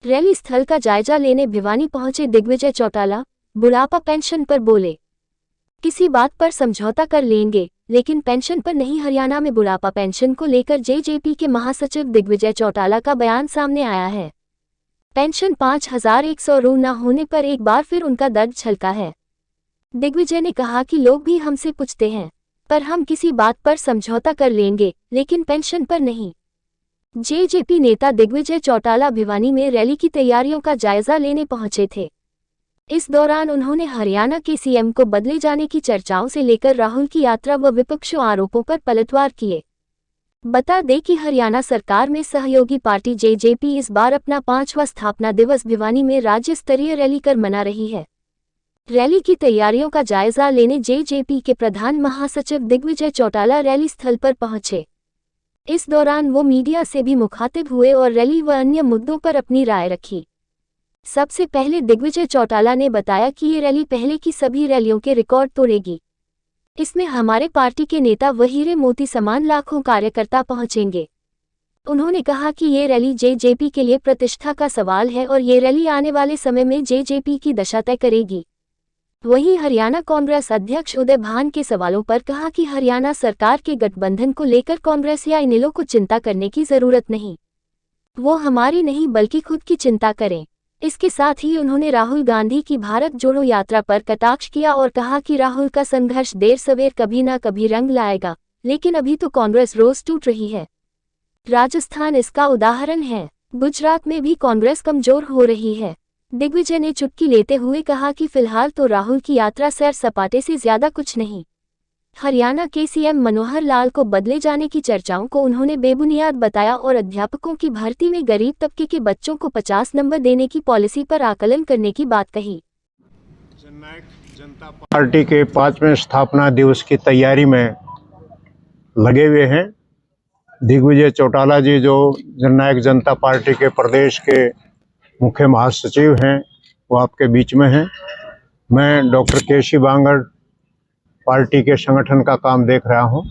Rally स्थल का जायजा लेने भिवानी पहुंचे दिग्विजय चौटाला। बुढ़ापा पेंशन पर बोले, किसी बात पर समझौता कर लेंगे, लेकिन पेंशन पर नहीं। हरियाणा में बुढ़ापा पेंशन को लेकर जेजेपी के महासचिव दिग्विजय चौटाला का बयान सामने आया है। पेंशन 5,100 रू न होने पर एक बार फिर उनका दर्द छलका है। दिग्विजय ने कहा कि लोग भी हमसे पूछते हैं, पर हम किसी बात पर समझौता कर लेंगे, लेकिन पेंशन पर नहीं। जेजेपी नेता दिग्विजय चौटाला भिवानी में रैली की तैयारियों का जायजा लेने पहुंचे थे। इस दौरान उन्होंने हरियाणा के सीएम को बदले जाने की चर्चाओं से लेकर राहुल की यात्रा व विपक्षी आरोपों पर पलटवार किए। बता दें कि हरियाणा सरकार में सहयोगी पार्टी जेजेपी इस बार अपना 5वां स्थापना दिवस भिवानी में राज्य स्तरीय रैली कर मना रही है। रैली की तैयारियों का जायजा लेने जेजेपी के प्रधान महासचिव दिग्विजय चौटाला रैली स्थल पर पहुंचे। इस दौरान वो मीडिया से भी मुखातिब हुए और रैली व अन्य मुद्दों पर अपनी राय रखी। सबसे पहले दिग्विजय चौटाला ने बताया कि ये रैली पहले की सभी रैलियों के रिकॉर्ड तोड़ेगी। इसमें हमारे पार्टी के नेता व हीरे मोती समान लाखों कार्यकर्ता पहुंचेंगे। उन्होंने कहा कि ये रैली जेजेपी के लिए प्रतिष्ठा का सवाल है और ये रैली आने वाले समय में जेजेपी की दशा तय करेगी। वहीं हरियाणा कांग्रेस अध्यक्ष उदय भान के सवालों पर कहा कि हरियाणा सरकार के गठबंधन को लेकर कांग्रेस या इनेलो को चिंता करने की जरूरत नहीं, वो हमारी नहीं बल्कि खुद की चिंता करें। इसके साथ ही उन्होंने राहुल गांधी की भारत जोड़ो यात्रा पर कटाक्ष किया और कहा कि राहुल का संघर्ष देर सवेर कभी ना कभी रंग लाएगा, लेकिन अभी तो कांग्रेस रोज टूट रही है। राजस्थान इसका उदाहरण है। गुजरात में भी कांग्रेस कमजोर हो रही है। दिग्विजय ने चुटकी लेते हुए कहा कि फिलहाल तो राहुल की यात्रा सैर सपाटे से ज्यादा कुछ नहीं। हरियाणा के सीएम मनोहर लाल को बदले जाने की चर्चाओं को उन्होंने बेबुनियाद बताया और अध्यापकों की भर्ती में गरीब तबके के बच्चों को 50 नंबर देने की पॉलिसी पर आकलन करने की बात कही। जननायक जनता पार्टी के 5वें स्थापना दिवस की तैयारी में लगे हुए हैं। दिग्विजय चौटाला जी जो जननायक जनता पार्टी के प्रदेश के मुख्य महासचिव हैं, वो आपके बीच में हैं। मैं डॉक्टर केसी बांगड़ पार्टी के संगठन का काम देख रहा हूं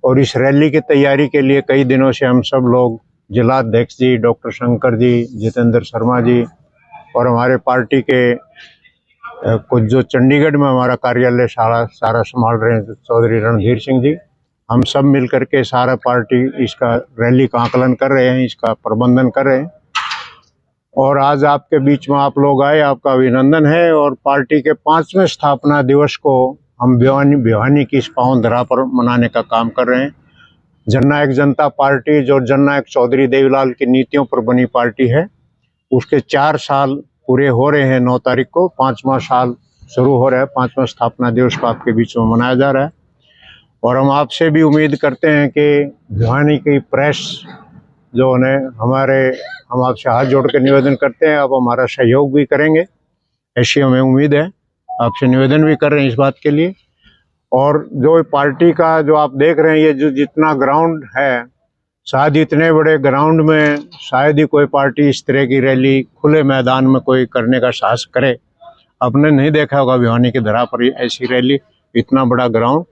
और इस रैली की तैयारी के लिए कई दिनों से हम सब लोग, जिलाध्यक्ष जी डॉक्टर शंकर जी, जितेंद्र शर्मा जी और हमारे पार्टी के कुछ जो चंडीगढ़ में हमारा कार्यालय सारा संभाल रहे हैं, चौधरी रणधीर सिंह जी, हम सब मिल करके सारा पार्टी इसका रैली का आकलन कर रहे हैं, इसका प्रबंधन कर रहे हैं। और आज आपके बीच में आप लोग आए, आपका अभिनंदन है। और पार्टी के 5वें स्थापना दिवस को हम भिवानी की इस पावन धरा पर मनाने का काम कर रहे हैं। जननायक जनता पार्टी जो जननायक चौधरी देवीलाल की नीतियों पर बनी पार्टी है, उसके 4 साल पूरे हो रहे हैं। 9 तारीख को 5वां साल शुरू हो रहा है। 5वां स्थापना दिवस को आपके बीच में मनाया जा रहा है। और हम आपसे भी उम्मीद करते हैं कि भिवानी की प्रेस जो उन्हें हम आपसे हाथ जोड़ कर निवेदन करते हैं, आप हमारा सहयोग भी करेंगे, ऐसी हमें उम्मीद है। आपसे निवेदन भी कर रहे हैं इस बात के लिए। और जो पार्टी का जो आप देख रहे हैं, ये जो जितना ग्राउंड है, शायद इतने बड़े ग्राउंड में शायद ही कोई पार्टी इस तरह की रैली खुले मैदान में कोई करने का साहस करे। आपने नहीं देखा होगा भिवानी की धरा पर ऐसी रैली, इतना बड़ा ग्राउंड।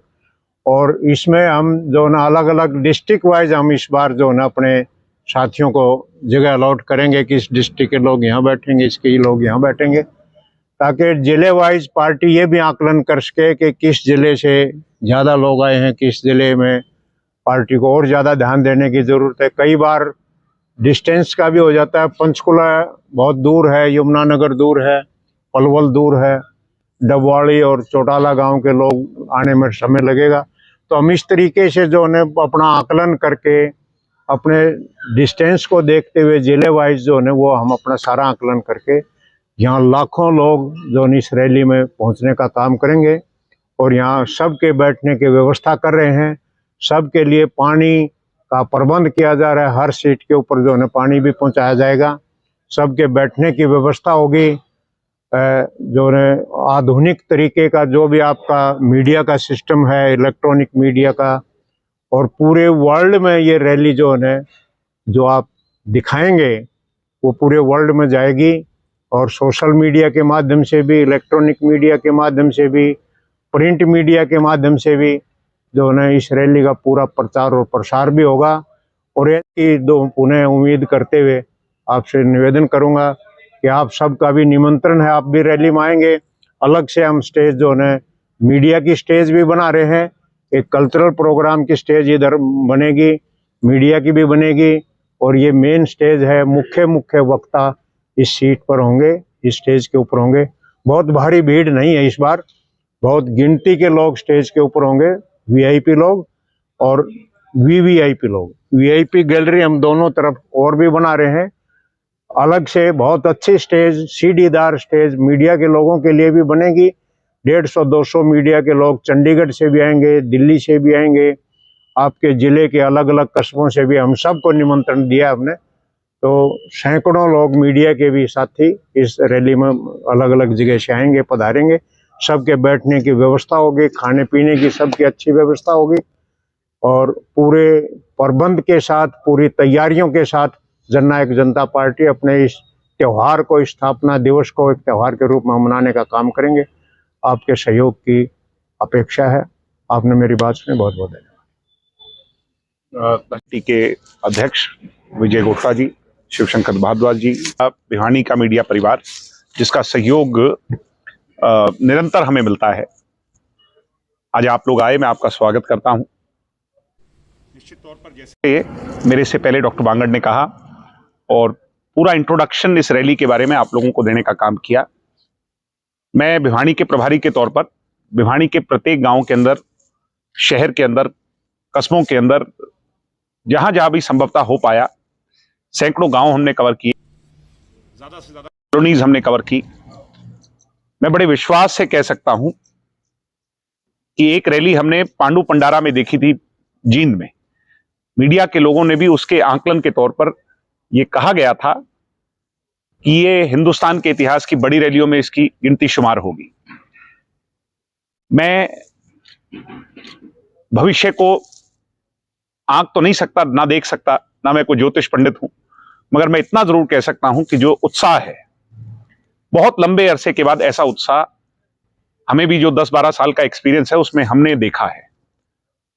और इसमें हम जो ना अलग अलग डिस्ट्रिक्ट वाइज हम इस बार जो ना अपने साथियों को जगह अलॉट करेंगे कि इस डिस्ट्रिक्ट के लोग यहाँ बैठेंगे, इसके लोग यहाँ बैठेंगे, ताकि जिले वाइज पार्टी ये भी आकलन कर सके कि किस जिले से ज़्यादा लोग आए हैं, किस जिले में पार्टी को और ज़्यादा ध्यान देने की ज़रूरत है। कई बार डिस्टेंस का भी हो जाता है। पंचकुला बहुत दूर है, यमुनानगर दूर है, पलवल दूर है, डबवाड़ी और चौटाला गांव के लोग आने में समय लगेगा। तो हम इस तरीके से जो है अपना आकलन करके, अपने डिस्टेंस को देखते हुए जिले वाइज जो है वो हम अपना सारा आकलन करके यहाँ लाखों लोग जो इस रैली में पहुँचने का काम करेंगे। और यहाँ सबके बैठने की व्यवस्था कर रहे हैं। सबके लिए पानी का प्रबंध किया जा रहा है। हर सीट के ऊपर जो है पानी भी पहुँचाया जाएगा। सबके बैठने की व्यवस्था होगी। जो है आधुनिक तरीके का जो भी आपका मीडिया का सिस्टम है, इलेक्ट्रॉनिक मीडिया का, और पूरे वर्ल्ड में ये रैली जो है जो आप दिखाएंगे वो पूरे वर्ल्ड में जाएगी। और सोशल मीडिया के माध्यम से भी, इलेक्ट्रॉनिक मीडिया के माध्यम से भी, प्रिंट मीडिया के माध्यम से भी जो है इस रैली का पूरा प्रचार और प्रसार भी होगा। और ये दो पुनः उम्मीद करते हुए आपसे निवेदन करूंगा कि आप सबका भी निमंत्रण है, आप भी रैली में आएंगे। अलग से हम स्टेज जो है मीडिया की स्टेज भी बना रहे हैं, एक कल्चरल प्रोग्राम की स्टेज इधर बनेगी, मीडिया की भी बनेगी, और ये मेन स्टेज है, मुख्य वक्ता इस सीट पर होंगे, इस स्टेज के ऊपर होंगे। बहुत भारी भीड़ नहीं है इस बार, बहुत गिनती के लोग स्टेज के ऊपर होंगे, वीआईपी लोग और वीवीआईपी लोग। वीआईपी गैलरी हम दोनों तरफ और भी बना रहे हैं, अलग से बहुत अच्छी स्टेज, सीढ़ीदार स्टेज मीडिया के लोगों के लिए भी बनेगी। 150-200 मीडिया के लोग चंडीगढ़ से भी आएंगे, दिल्ली से भी आएंगे, आपके ज़िले के अलग अलग कस्बों से भी हम सबको निमंत्रण दिया हमने। तो सैकड़ों लोग मीडिया के भी साथी इस रैली में अलग अलग जगह से आएंगे, पधारेंगे। सबके बैठने की व्यवस्था होगी, खाने पीने की सबकी अच्छी व्यवस्था होगी, और पूरे प्रबंध के साथ, पूरी तैयारियों के साथ जननायक जनता पार्टी अपने इस त्यौहार को, स्थापना दिवस को एक त्यौहार के रूप में मनाने का काम करेंगे। आपके सहयोग की अपेक्षा है। आपने मेरी बात सुनी, बहुत बहुत धन्यवाद। पार्टी के अध्यक्ष विजय गोठरा जी, शिवशंकर भारद्वाज जी, भिवानी का मीडिया परिवार जिसका सहयोग निरंतर हमें मिलता है, आज आप लोग आए, मैं आपका स्वागत करता हूं। निश्चित तौर पर जैसे मेरे से पहले डॉक्टर बांगड़ ने कहा और पूरा इंट्रोडक्शन इस रैली के बारे में आप लोगों को देने का काम किया, मैं भिवानी के प्रभारी के तौर पर भिवानी के प्रत्येक गांव के अंदर, शहर के अंदर, कस्बों के अंदर, जहां जहां भी संभवतः हो पाया, सैकड़ों गांव हमने कवर किए, ज्यादा से ज्यादा कॉलोनीज हमने कवर की। मैं बड़े विश्वास से कह सकता हूं कि एक रैली हमने पांडु पंडारा में देखी थी, जींद में। मीडिया के लोगों ने भी उसके आंकलन के तौर पर यह कहा गया था कि ये हिंदुस्तान के इतिहास की बड़ी रैलियों में इसकी गिनती शुमार होगी। मैं भविष्य को आंक तो नहीं सकता, ना देख सकता, ना मैं कोई ज्योतिष पंडित हूं, मगर मैं इतना जरूर कह सकता हूं कि जो उत्साह है, बहुत लंबे अरसे के बाद ऐसा उत्साह हमें भी जो 10-12 साल का एक्सपीरियंस है उसमें हमने देखा है।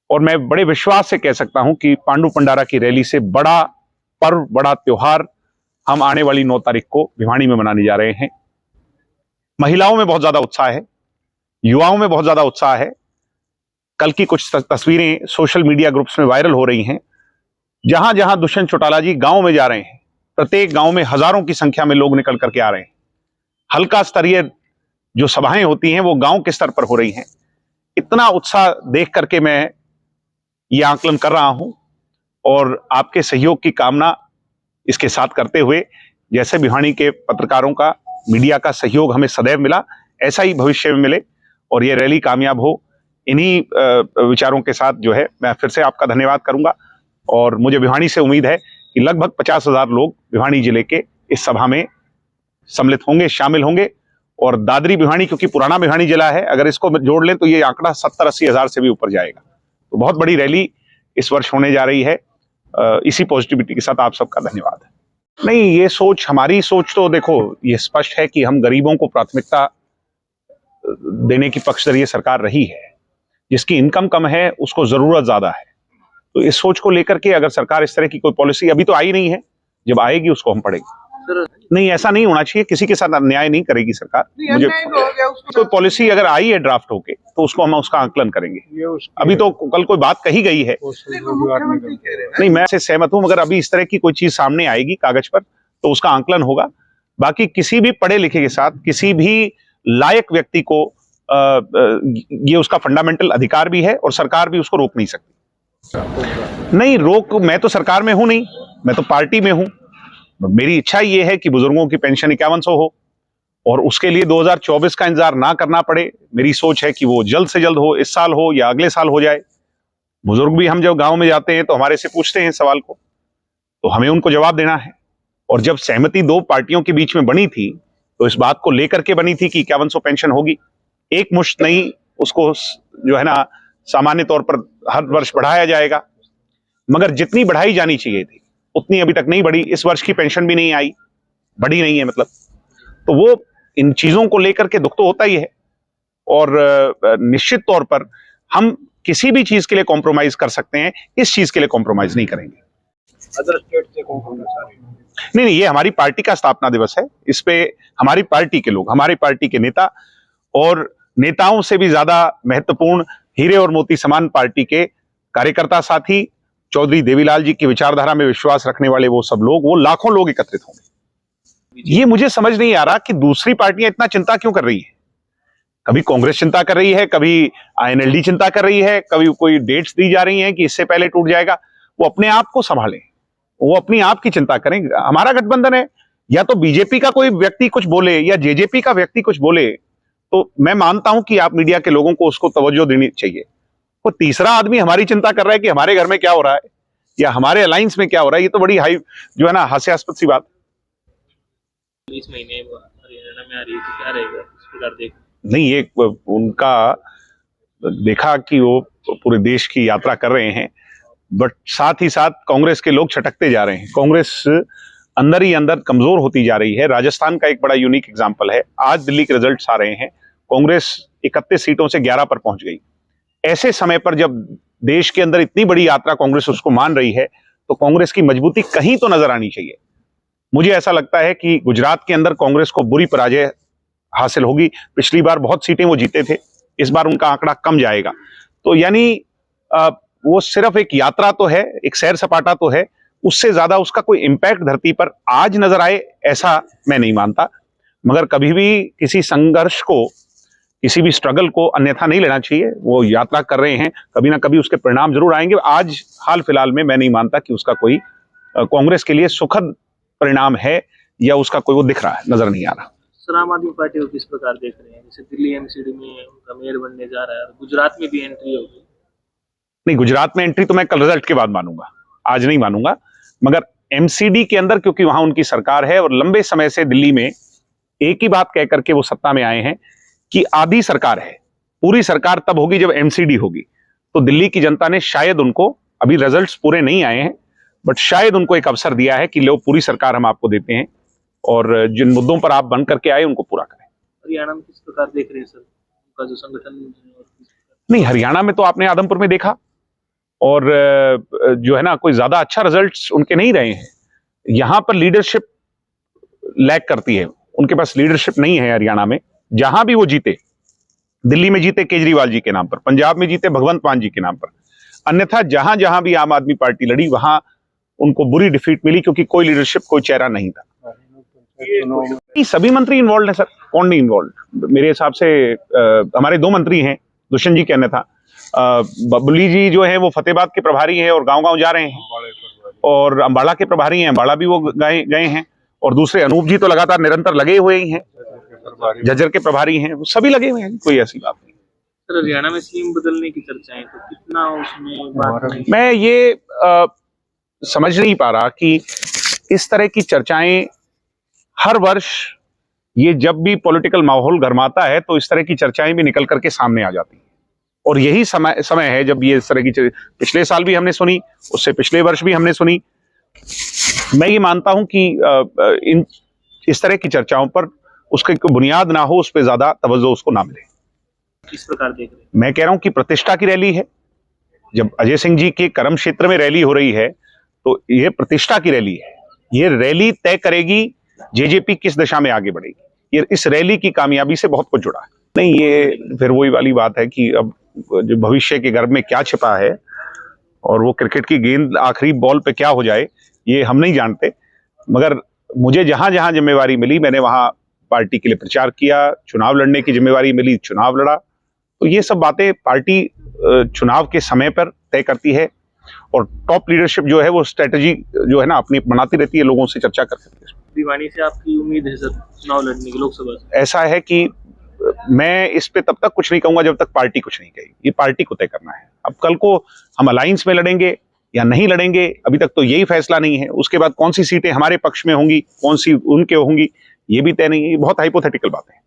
और मैं बड़े विश्वास से कह सकता हूं कि पांडु पंडारा की रैली से बड़ा पर्व, बड़ा त्योहार हम आने वाली 9 तारीख को भिवानी में मनाने जा रहे हैं। महिलाओं में बहुत ज्यादा उत्साह है, युवाओं में बहुत ज्यादा उत्साह है। कल की कुछ तस्वीरें सोशल मीडिया ग्रुप्स में वायरल हो रही हैं, जहां जहां दुष्यंत चौटाला जी गांव में जा रहे हैं, प्रत्येक गांव में हजारों की संख्या में लोग निकल करके आ रहे हैं। हल्का स्तरीय जो सभाएं होती हैं वो गांव के स्तर पर हो रही हैं। इतना उत्साह देख करके मैं ये आंकलन कर रहा हूं, और आपके सहयोग की कामना इसके साथ करते हुए, जैसे भिवानी के पत्रकारों का, मीडिया का सहयोग हमें सदैव मिला, ऐसा ही भविष्य में मिले और ये रैली कामयाब हो। इन्हीं विचारों के साथ जो है मैं फिर से आपका धन्यवाद करूंगा, और मुझे भिवानी से उम्मीद है कि लगभग 50,000 लोग भिवानी जिले के इस सभा में सम्मिलित होंगे, शामिल होंगे। और दादरी भिवानी, क्योंकि पुराना भिवानी जिला है, अगर इसको जोड़ लें तो ये आंकड़ा 70-80 हजार से भी ऊपर जाएगा। तो बहुत बड़ी रैली इस वर्ष होने जा रही है। इसी पॉजिटिविटी के साथ आप सबका धन्यवाद है। नहीं, ये सोच, हमारी सोच तो देखो ये स्पष्ट है कि हम गरीबों को प्राथमिकता देने की पक्षधर सरकार रही है। जिसकी इनकम कम है उसको जरूरत ज्यादा है। तो इस सोच को लेकर के अगर सरकार इस तरह की कोई पॉलिसी, अभी तो आई नहीं है, जब आएगी उसको हम पढ़ेंगे। नहीं, ऐसा नहीं होना चाहिए, किसी के साथ अन्याय नहीं करेगी सरकार। मुझे कोई पॉलिसी अगर आई है ड्राफ्ट होके तो उसको हम उसका आंकलन करेंगे। अभी तो कल कोई बात कही गई है, नहीं मैं से सहमत हूं, मगर अभी इस तरह की कोई चीज सामने आएगी कागज पर तो उसका आंकलन होगा। बाकी किसी भी पढ़े लिखे के साथ, किसी भी लायक व्यक्ति को ये उसका फंडामेंटल अधिकार भी है और सरकार भी उसको रोक नहीं सकती। नहीं रोक, मैं तो सरकार में हूं नहीं, मैं तो पार्टी में हूं। मेरी इच्छा ये है कि बुजुर्गों की पेंशन 5100 हो और उसके लिए 2024 का इंतजार ना करना पड़े। मेरी सोच है कि वो जल्द से जल्द हो, इस साल हो या अगले साल हो जाए। बुजुर्ग भी, हम जब गांव में जाते हैं तो हमारे से पूछते हैं सवाल को, तो हमें उनको जवाब देना है। और जब सहमति 2 पार्टियों के बीच में बनी थी तो इस बात को लेकर के बनी थी कि 5100 पेंशन होगी, एक मुश्त नहीं, उसको जो है ना सामान्य तौर पर हर वर्ष बढ़ाया जाएगा। मगर जितनी बढ़ाई जानी चाहिए थी उतनी अभी तक नहीं बढ़ी। इस वर्ष की पेंशन भी नहीं आई, बढ़ी नहीं है मतलब। तो वो इन चीजों को लेकर के दुख तो होता ही है, और निश्चित तौर पर हम किसी भी चीज के लिए कॉम्प्रोमाइज कर सकते हैं, इस चीज के लिए कॉम्प्रोमाइज नहीं करेंगे। अदर स्टेट से कॉम्प्रोमाइज नहीं नहीं, ये हमारी पार्टी का स्थापना दिवस है। इस पे हमारी पार्टी के लोग, हमारी पार्टी के नेता और नेताओं से भी ज्यादा महत्वपूर्ण हीरे और मोती समान पार्टी के कार्यकर्ता साथी, चौधरी देवीलाल जी की विचारधारा में विश्वास रखने वाले वो सब लोग, वो लाखों लोग एकत्रित होंगे। ये मुझे समझ नहीं आ रहा कि दूसरी पार्टियां इतना चिंता क्यों कर रही है। कभी कांग्रेस चिंता कर रही है, कभी आईएनएलडी चिंता कर रही है, कभी कोई डेट्स दी जा रही हैं कि इससे पहले टूट जाएगा। वो अपने आप को संभालें, वो अपनी आप की चिंता करें। हमारा गठबंधन है, या तो बीजेपी का कोई व्यक्ति कुछ बोले या जेजेपी का व्यक्ति कुछ बोले तो मैं मानता हूं कि आप मीडिया के लोगों को उसको तवज्जो देनी चाहिए। वो तीसरा आदमी हमारी चिंता कर रहा है कि हमारे घर में क्या हो रहा है या हमारे अलायंस में क्या हो रहा है, ये तो बड़ी हाई जो है ना हास्यास्पद सी बात। इस महीने हरियाणा में आ रही है तो क्या रहेगा इस प्रकार देख नहीं, ये उनका देखा कि वो पूरे देश की यात्रा कर रहे हैं, बट साथ ही साथ कांग्रेस के लोग छटकते जा रहे हैं। कांग्रेस अंदर ही अंदर कमजोर होती जा रही है। राजस्थान का एक बड़ा यूनिक एग्जांपल है। आज दिल्ली के रिजल्ट्स आ रहे हैं, कांग्रेस 31 सीटों से 11 पर पहुंच गई। ऐसे समय पर जब देश के अंदर इतनी बड़ी यात्रा कांग्रेस उसको मान रही है, तो कांग्रेस की मजबूती कहीं तो नजर आनी चाहिए। मुझे ऐसा लगता है कि गुजरात के अंदर कांग्रेस को बुरी पराजय हासिल होगी। पिछली बार बहुत सीटें वो जीते थे, इस बार उनका आंकड़ा कम जाएगा। तो यानी वो सिर्फ एक यात्रा तो है, एक सैर सपाटा तो है, उससे ज्यादा उसका कोई इंपैक्ट धरती पर आज नजर आए ऐसा मैं नहीं मानता। मगर कभी भी किसी संघर्ष को, किसी भी स्ट्रगल को अन्यथा नहीं लेना चाहिए। वो यात्रा कर रहे हैं, कभी ना कभी उसके परिणाम जरूर आएंगे। आज हाल फिलहाल में मैं नहीं मानता कि उसका कोई कांग्रेस के लिए सुखद परिणाम है या उसका कोई वो दिख रहा है, नजर नहीं आ रहा। सर, आम आदमी पार्टी को किस प्रकार देख रहे हैं? जैसे दिल्ली एमसीडी में उनका मेयर बनने जा रहा है, गुजरात में भी एंट्री होगी। नहीं, गुजरात में एंट्री तो मैं कल रिजल्ट के बाद मानूंगा, आज नहीं मानूंगा। मगर एमसीडी के अंदर, क्योंकि वहां उनकी सरकार है और लंबे समय से दिल्ली में एक ही बात कह करके वो सत्ता में आए हैं कि आधी सरकार है, पूरी सरकार तब होगी जब एमसीडी होगी। तो दिल्ली की जनता ने शायद उनको, अभी रिजल्ट्स पूरे नहीं आए हैं, बट शायद उनको एक अवसर दिया है कि लो पूरी सरकार हम आपको देते हैं और जिन मुद्दों पर आप बन करके आए उनको पूरा करें। हरियाणा में किस प्रकार देख रहे हैं सर उनका जो संगठन? नहीं, हरियाणा में तो आपने आदमपुर में देखा, और जो है ना कोई ज्यादा अच्छा रिजल्ट्स उनके नहीं रहे हैं। यहां पर लीडरशिप लैक करती है, उनके पास लीडरशिप नहीं है हरियाणा में। जहां भी वो जीते, दिल्ली में जीते केजरीवाल जी के नाम पर, पंजाब में जीते भगवंत मान जी के नाम पर, अन्यथा जहां जहां भी आम आदमी पार्टी लड़ी वहां उनको बुरी डिफीट मिली, क्योंकि कोई लीडरशिप, कोई चेहरा नहीं था। सभी मंत्री इन्वॉल्व हैं सर, कौन नहीं इन्वॉल्व? मेरे हिसाब से हमारे 2 मंत्री हैं, दुष्यंत जी के, अन्यथा बबली जी जो है वो फतेहाबाद के प्रभारी हैं और गांव-गांव जा रहे हैं, और अंबाला के प्रभारी हैं, अंबाला भी वो गए हैं, और दूसरे अनूप जी तो लगातार निरंतर लगे हुए ही हैं, झज्जर के प्रभारी हैं, वो सभी लगे हुए हैं, कोई ऐसी बात नहीं। सर, हरियाणा में सीएम बदलने की चर्चाएं, तो कितना उसमें बात नहीं? मैं ये समझ नहीं पा रहा कि इस तरह की चर्चाएं हर वर्ष, ये जब भी पॉलिटिकल माहौल गरमाता है तो इस तरह की चर्चाएं भी निकल करके सामने आ जाती हैं। और यही समय है जब ये इस तरह की, पिछले साल भी हमने सुनी, उससे पिछले वर्ष भी हमने सुनी। मैं ये मानता हूं कि इस तरह की चर्चाओं पर उसकी बुनियाद ना हो, उस पर ज्यादा तवज्जो उसको ना मिले। किस प्रकार देख रहे हैं? मैं कह रहा हूं कि प्रतिष्ठा की रैली है। जब अजय सिंह जी के कर्म क्षेत्र में रैली हो रही है तो ये प्रतिष्ठा की रैली है। ये रैली तय करेगी जेजेपी किस दिशा में आगे बढ़ेगी। ये इस रैली की कामयाबी से बहुत कुछ जुड़ा है। नहीं, ये फिर वही वाली बात है कि अब जो भविष्य के गर्भ में क्या छिपा है और वो क्रिकेट की गेंद आखिरी बॉल पे क्या हो जाए, ये हम नहीं जानते। मगर मुझे जहां जहां जिम्मेवारी मिली, मैंने वहां पार्टी के लिए प्रचार किया, चुनाव लड़ने की जिम्मेवारी मिली, चुनाव लड़ा। तो ये सब बातें पार्टी चुनाव के समय पर तय करती है, और टॉप लीडरशिप जो है वो स्ट्रेटेजी जो है ना अपनी बनाती रहती है, लोगों से चर्चा करती है। भिवानी से आपकी उम्मीद है सर चुनाव लड़ने की, लोकसभा से? ऐसा है कि मैं इस पे तब तक कुछ नहीं कहूंगा जब तक पार्टी कुछ नहीं कहेगी। ये पार्टी को तय करना है। अब कल को हम अलायंस में लड़ेंगे या नहीं लड़ेंगे, अभी तक तो यही फैसला नहीं है। उसके बाद कौन सी सीटें हमारे पक्ष में होंगी, कौन सी उनके होंगी, ये भी तय नहीं है। ये बहुत हाइपोथेटिकल बात है।